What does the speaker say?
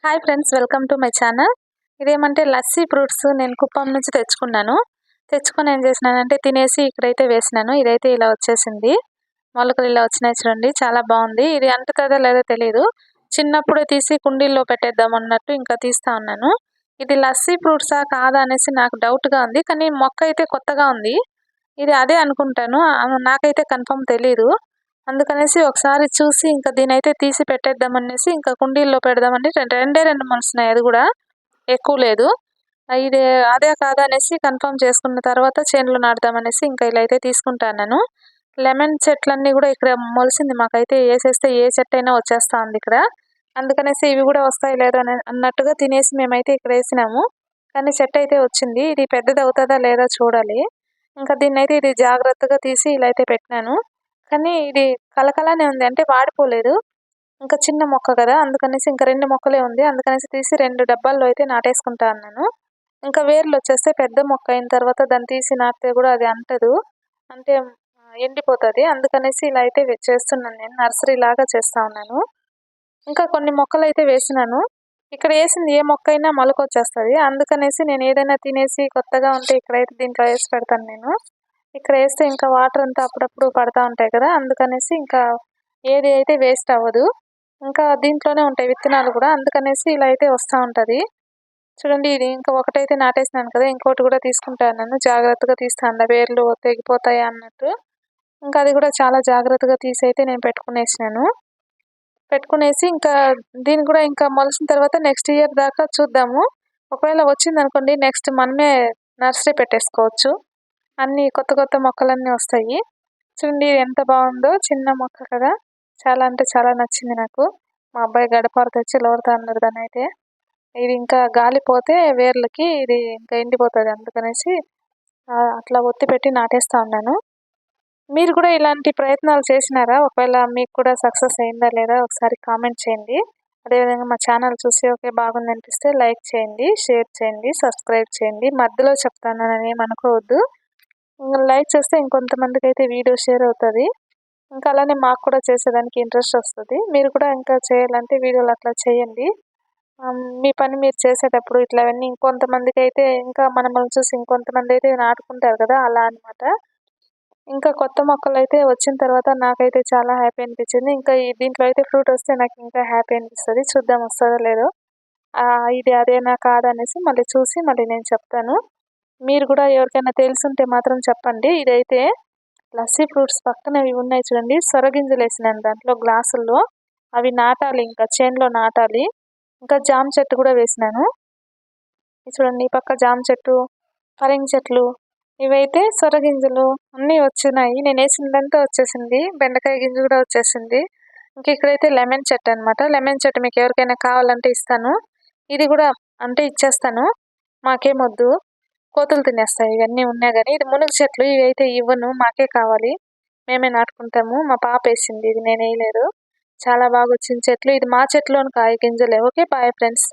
Hi friends, welcome to my channel. ఇదేమంటే లస్సీ fruits నేను కుప్పం నుంచి తెచ్చుకున్నాను. తెచ్చుకొని ఏం చేసినానంటే తినేసి ఇక్కడైతే వేసినాను. ఇదైతే ఇలా వచ్చేసింది. మొలకలు ఇలా వచ్చినాయి చూడండి, చాలా బాగుంది. ఇది అంటుతుందో లేదో తెలియదు. చిన్నప్పుడే తీసి కుండీల్లో పెట్టేద్దాం అన్నట్టు ఇంకా తీస్తా ఉన్నాను. ఇది లస్సీ ఫ్రూట్సా కాదా అనేసి నాకు డౌట్గా ఉంది, కానీ మొక్క అయితే కొత్తగా ఉంది. ఇది అదే అనుకుంటాను, నాకైతే కన్ఫర్మ్ తెలీదు. అందుకనేసి ఒకసారి చూసి ఇంకా దీనైతే తీసి పెట్టేద్దామనేసి ఇంకా కుండీల్లో పెడదామని రెండు మొలిసినాయి, అది కూడా ఎక్కువ లేదు. ఇది అదే కాదా అనేసి కన్ఫర్మ్ చేసుకున్న తర్వాత చేనులో నాటుదామనేసి ఇంకా ఇలా అయితే తీసుకుంటాను. లెమన్ చెట్లన్నీ కూడా ఇక్కడ మొలిసింది, మాకైతే వేసేస్తే ఏ చెట్టు అయినా వచ్చేస్తా ఉంది ఇక్కడ. అందుకనేసి ఇవి కూడా వస్తాయి లేదో అన్నట్టుగా తినేసి మేమైతే ఇక్కడ వేసినాము. కానీ చెట్టు అయితే వచ్చింది. ఇది పెద్దది అవుతుందా లేదా చూడాలి. ఇంకా దీన్ని అయితే ఇది జాగ్రత్తగా తీసి ఇలా అయితే పెట్టినాను. కానీ ఇది కలకలానే ఉంది, అంటే వాడిపోలేదు. ఇంకా చిన్న మొక్క కదా, అందుకనేసి ఇంకా 2 మొక్కలే ఉంది. అందుకనేసి తీసి 2 డబ్బాల్లో అయితే నాటేసుకుంటా అన్నాను. ఇంకా వేర్లు వచ్చేస్తే పెద్ద మొక్క అయిన తర్వాత దాన్ని తీసి నాటితే కూడా అది అంటదు, అంటే ఎండిపోతుంది. అందుకనేసి ఇలా అయితే చేస్తున్నాను, నేను నర్సరీ లాగా చేస్తా ఉన్నాను. ఇంకా కొన్ని మొక్కలు అయితే వేసినాను. ఇక్కడ వేసింది ఏ మొక్క అయినా మొలకొచ్చేస్తుంది. అందుకనేసి నేను ఏదైనా తినేసి కొత్తగా ఉంటే ఇక్కడైతే దీంట్లో వేసి పెడతాను నేను. ఇక్కడ వేస్తే ఇంకా వాటర్ అంతా అప్పుడప్పుడు పడతా ఉంటాయి కదా, అందుకనేసి ఇంకా ఏది అయితే వేస్ట్ అవ్వదు. ఇంకా దీంట్లోనే ఉంటాయి విత్తనాలు కూడా, అందుకనేసి ఇలా అయితే వస్తూ ఉంటుంది. చూడండి, ఇది ఇంకా ఒకటైతే నాటేసినాను కదా, ఇంకోటి కూడా తీసుకుంటాను. జాగ్రత్తగా తీస్తాను, వేర్లు తెగిపోతాయి అన్నట్టు. ఇంకా అది కూడా చాలా జాగ్రత్తగా తీసి అయితే నేను పెట్టుకునేసి ఇంకా దీన్ని కూడా ఇంకా మొలిసిన తర్వాత నెక్స్ట్ ఇయర్ దాకా చూద్దాము. ఒకవేళ వచ్చింది అనుకోండి, నెక్స్ట్ మనమే నర్సరీ పెట్టేసుకోవచ్చు. అన్ని కొత్త కొత్త మొక్కలన్నీ వస్తాయి. చూడండి ఎంత బాగుందో, చిన్న మొక్క కదా, చాలా అంటే చాలా నచ్చింది నాకు. మా అబ్బాయి గడపార తెచ్చి లోడుతా అన్నారు దాన్ని అయితే. ఇది ఇంకా గాలిపోతే వేర్లకి ఇది ఇంకా ఎండిపోతుంది, అందుకనేసి అట్లా ఒత్తి పెట్టి నాటేస్తా ఉన్నాను. మీరు కూడా ఇలాంటి ప్రయత్నాలు చేసినారా? ఒకవేళ మీకు కూడా సక్సెస్ అయిందా లేదా ఒకసారి కామెంట్ చేయండి. అదేవిధంగా మా ఛానల్ చూసి ఓకే బాగుంది అనిపిస్తే లైక్ చేయండి, షేర్ చేయండి, సబ్స్క్రైబ్ చేయండి. మధ్యలో చెప్తానని ఏమనుకోవద్దు. లైక్ చేస్తే ఇంకొంతమందికి అయితే వీడియో షేర్ అవుతుంది. ఇంకా అలానే మాకు కూడా చేసేదానికి ఇంట్రెస్ట్ వస్తుంది. మీరు కూడా ఇంకా చేయాలంటే వీడియోలు అట్లా చేయండి. మీ పని మీరు చేసేటప్పుడు ఇట్లావన్నీ ఇంకొంతమందికి అయితే ఇంకా మనల్ని చూసి ఇంకొంతమంది అయితే నాటుకుంటారు కదా, అలా అనమాట. ఇంకా కొత్త మొక్కలు అయితే వచ్చిన తర్వాత నాకైతే చాలా హ్యాపీ అనిపించింది. ఇంకా దీంట్లో అయితే ఫ్రూట్ వస్తే నాకు ఇంకా హ్యాపీ అనిపిస్తుంది. చూద్దాం వస్తుందో లేదో, ఇది అదేనా కాదనేసి మళ్ళీ చూసి మళ్ళీ నేను చెప్తాను. మీరు కూడా ఎవరికైనా తెలుసుంటే మాత్రం చెప్పండి. ఇదైతే లస్సీ ఫ్రూట్స్ పక్కన ఇవి ఉన్నాయి చూడండి, సొరగింజలు వేసినాను దాంట్లో గ్లాసుల్లో. అవి నాటాలి, ఇంకా చేనులో నాటాలి. ఇంకా జామ చెట్టు కూడా వేసినాను చూడండి, ఈ పక్క జామ చెట్టు, పరింగ్ చెట్లు. ఇవైతే సొరగింజలు అన్నీ వచ్చినాయి. నేను వేసిందంతా వచ్చేసింది. బెండకాయ గింజ కూడా వచ్చేసింది. ఇంక ఇక్కడైతే లెమన్ చెట్టు అనమాట. లెమన్ చెట్టు మీకు ఎవరికైనా కావాలంటే ఇస్తాను. ఇది కూడా అంటే ఇచ్చేస్తాను, మాకేమొద్దు, కోతులు తినేస్తాయి ఇవన్నీ ఉన్నా కానీ. ఇది మునుగు చెట్లు, ఇవి అయితే ఇవ్వను, మాకే కావాలి, మేమే నాటుకుంటాము. మా పాప వేసింది, ఇది నేను వేయలేదు. చాలా బాగా వచ్చింది చెట్లు. ఇది మా చెట్లోని కాయ గింజలే. Okay, bye friends.